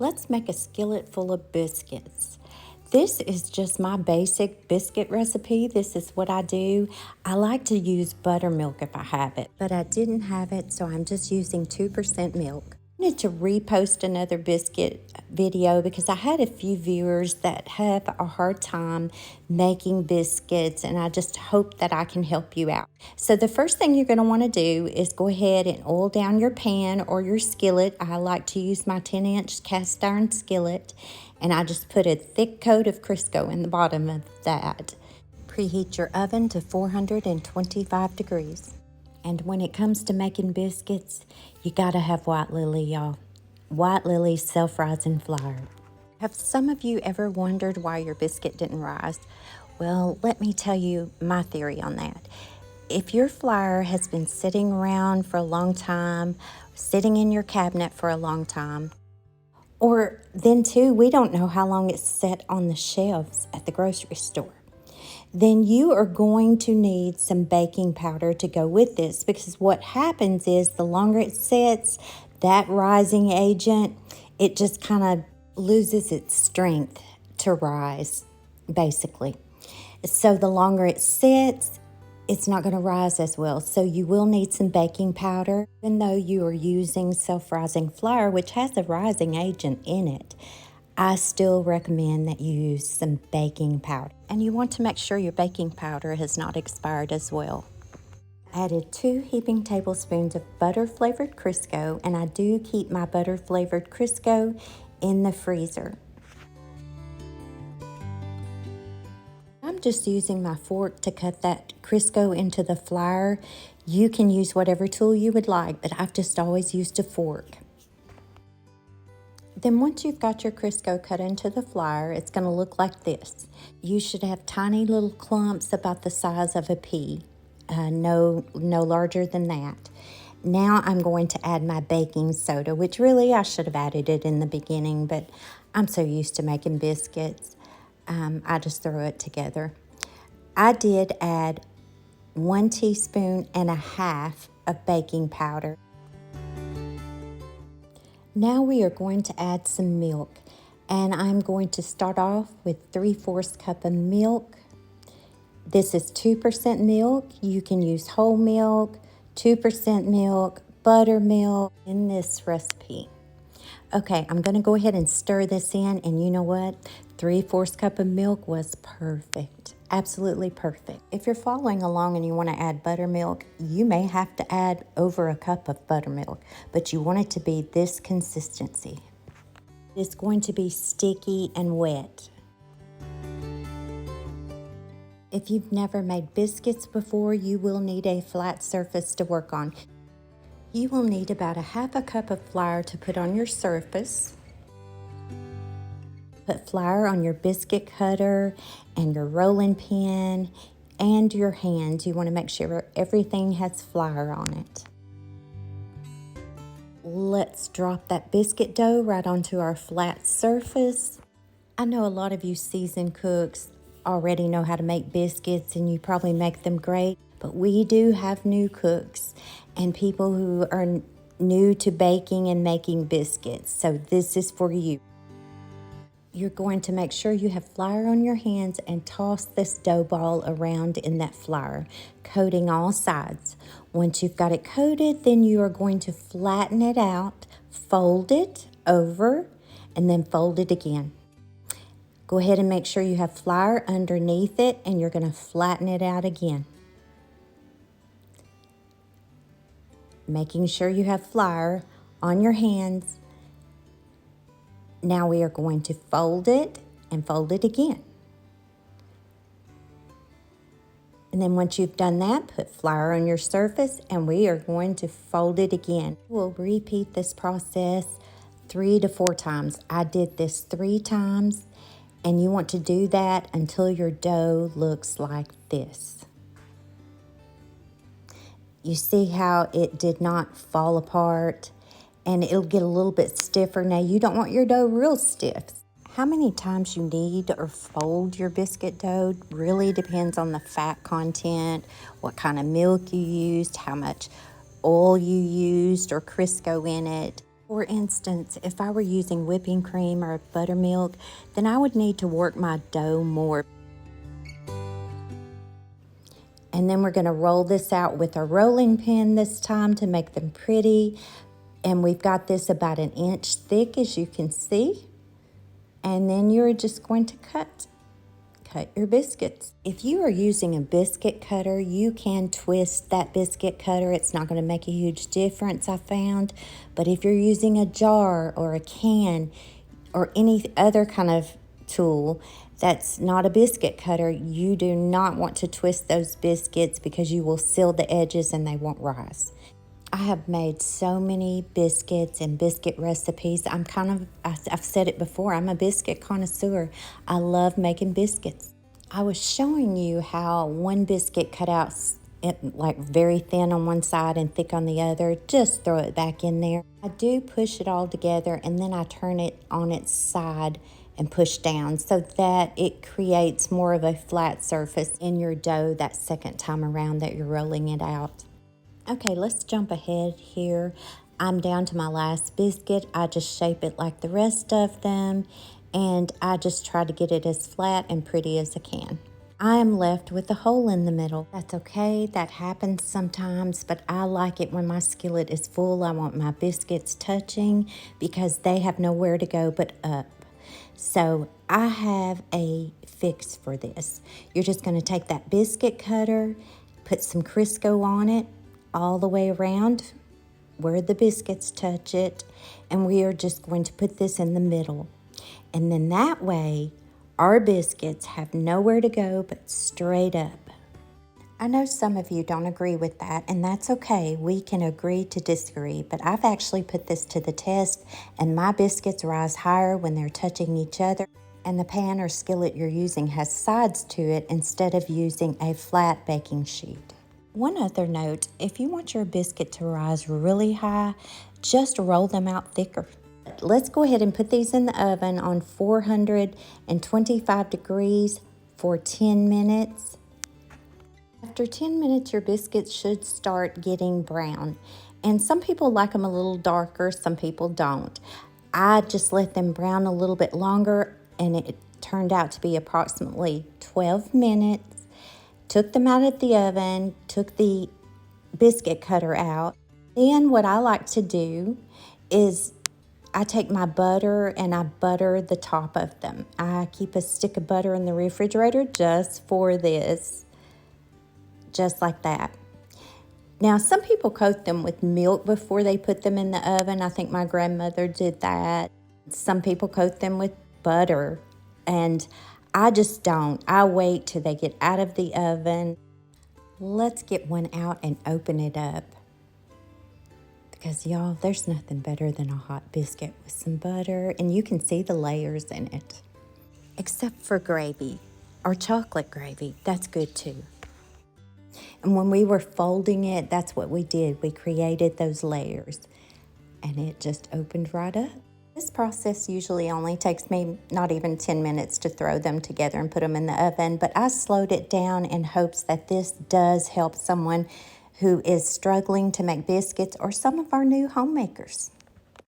Let's make a skillet full of biscuits. This is just my basic biscuit recipe. This is what I do. I like to use buttermilk if I have it, but I didn't have it, so I'm just using 2% milk. I wanted to repost another biscuit video because I had a few viewers that have a hard time making biscuits, and I just hope that I can help you out. So the first thing you're going to want to do is go ahead and oil down your pan or your skillet. I like to use my 10-inch cast iron skillet, and I just put a thick coat of Crisco in the bottom of that. Preheat your oven to 425 degrees. And when it comes to making biscuits, you gotta have white lily, y'all. White lily self-rising flour. Have some of you ever wondered why your biscuit didn't rise? Well, let me tell you my theory on that. If your flour has been sitting around for a long time, sitting in your cabinet for a long time, or then too, we don't know how long it's set on the shelves at the grocery store, then you are going to need some baking powder to go with this, because what happens is the longer it sits, that rising agent, it just kind of loses its strength to rise, basically. So the longer it sits, it's not going to rise as well. So you will need some baking powder. Even though you are using self-rising flour, which has a rising agent in it, I still recommend that you use some baking powder. And you want to make sure your baking powder has not expired as well. I added 2 heaping tablespoons of butter-flavored Crisco, and I do keep my butter-flavored Crisco in the freezer. I'm just using my fork to cut that Crisco into the flour. You can use whatever tool you would like, but I've just always used a fork. Then once you've got your Crisco cut into the flour, it's going to look like this. You should have tiny little clumps about the size of a pea, no larger than that. Now I'm going to add my baking soda, which really I should have added it in the beginning, but I'm so used to making biscuits, I just throw it together. I did add 1.5 teaspoons of baking powder. Now we are going to add some milk, and I'm going to start off with 3/4 cup of milk. This is 2% milk. You can use whole milk, 2% milk, buttermilk in this recipe. Okay, I'm going to go ahead and stir this in, and you know what? 3/4 cup of milk was perfect. Absolutely perfect. If you're following along and you want to add buttermilk, you may have to add over a cup of buttermilk, but you want it to be this consistency. It's going to be sticky and wet. If you've never made biscuits before, you will need a flat surface to work on. You will need about 1/2 cup of flour to put on your surface. Put flour on your biscuit cutter and your rolling pin and your hands. You want to make sure everything has flour on it. Let's drop that biscuit dough right onto our flat surface. I know a lot of you seasoned cooks already know how to make biscuits, and you probably make them great, but we do have new cooks and people who are new to baking and making biscuits, so this is for you. You're going to make sure you have flour on your hands and toss this dough ball around in that flour, coating all sides. Once you've got it coated, then you are going to flatten it out, fold it over, and then fold it again. Go ahead and make sure you have flour underneath it, and you're going to flatten it out again. Making sure you have flour on your hands. Now we are going to fold it and fold it again. And then once you've done that, put flour on your surface, and we are going to fold it again. We'll repeat this process 3 to 4 times. I did this 3 times, and you want to do that until your dough looks like this. You see how it did not fall apart, and it'll get a little bit stiffer. Now, you don't want your dough real stiff. How many times you knead or fold your biscuit dough really depends on the fat content, what kind of milk you used, how much oil you used or Crisco in it. For instance, if I were using whipping cream or buttermilk, then I would need to work my dough more. And then we're going to roll this out with a rolling pin this time to make them pretty. And we've got this about 1 inch thick, as you can see. And then you're just going to cut your biscuits. If you are using a biscuit cutter, you can twist that biscuit cutter. It's not going to make a huge difference, I found. But if you're using a jar or a can or any other kind of tool that's not a biscuit cutter, you do not want to twist those biscuits because you will seal the edges and they won't rise. I have made so many biscuits and biscuit recipes. I've said it before, I'm a biscuit connoisseur. I love making biscuits. I was showing you how one biscuit cut out like very thin on one side and thick on the other. Just throw it back in there. I do push it all together and then I turn it on its side and push down so that it creates more of a flat surface in your dough that second time around that you're rolling it out. Okay, let's jump ahead here. I'm down to my last biscuit. I just shape it like the rest of them, and I just try to get it as flat and pretty as I can. I am left with a hole in the middle. That's okay, that happens sometimes, but I like it when my skillet is full. I want my biscuits touching because they have nowhere to go but up. So I have a fix for this. You're just going to take that biscuit cutter, put some Crisco on it, all the way around where the biscuits touch it, and we are just going to put this in the middle. And then that way, our biscuits have nowhere to go but straight up. I know some of you don't agree with that, and that's okay. We can agree to disagree, but I've actually put this to the test, and my biscuits rise higher when they're touching each other, and the pan or skillet you're using has sides to it instead of using a flat baking sheet. One other note, if you want your biscuit to rise really high, just roll them out thicker. Let's go ahead and put these in the oven on 425 degrees for 10 minutes. After 10 minutes, your biscuits should start getting brown. And some people like them a little darker, some people don't. I just let them brown a little bit longer, and it turned out to be approximately 12 minutes. Took them out of the oven, took the biscuit cutter out. Then what I like to do is I take my butter and I butter the top of them. I keep a stick of butter in the refrigerator just for this, just like that. Now, some people coat them with milk before they put them in the oven. I think my grandmother did that. Some people coat them with butter, and I just don't. I wait till they get out of the oven. Let's get one out and open it up. Because y'all, there's nothing better than a hot biscuit with some butter, and you can see the layers in it. Except for gravy, or chocolate gravy, that's good too. And when we were folding it, that's what we did. We created those layers, and it just opened right up. This process usually only takes me not even 10 minutes to throw them together and put them in the oven, but I slowed it down in hopes that this does help someone who is struggling to make biscuits or some of our new homemakers.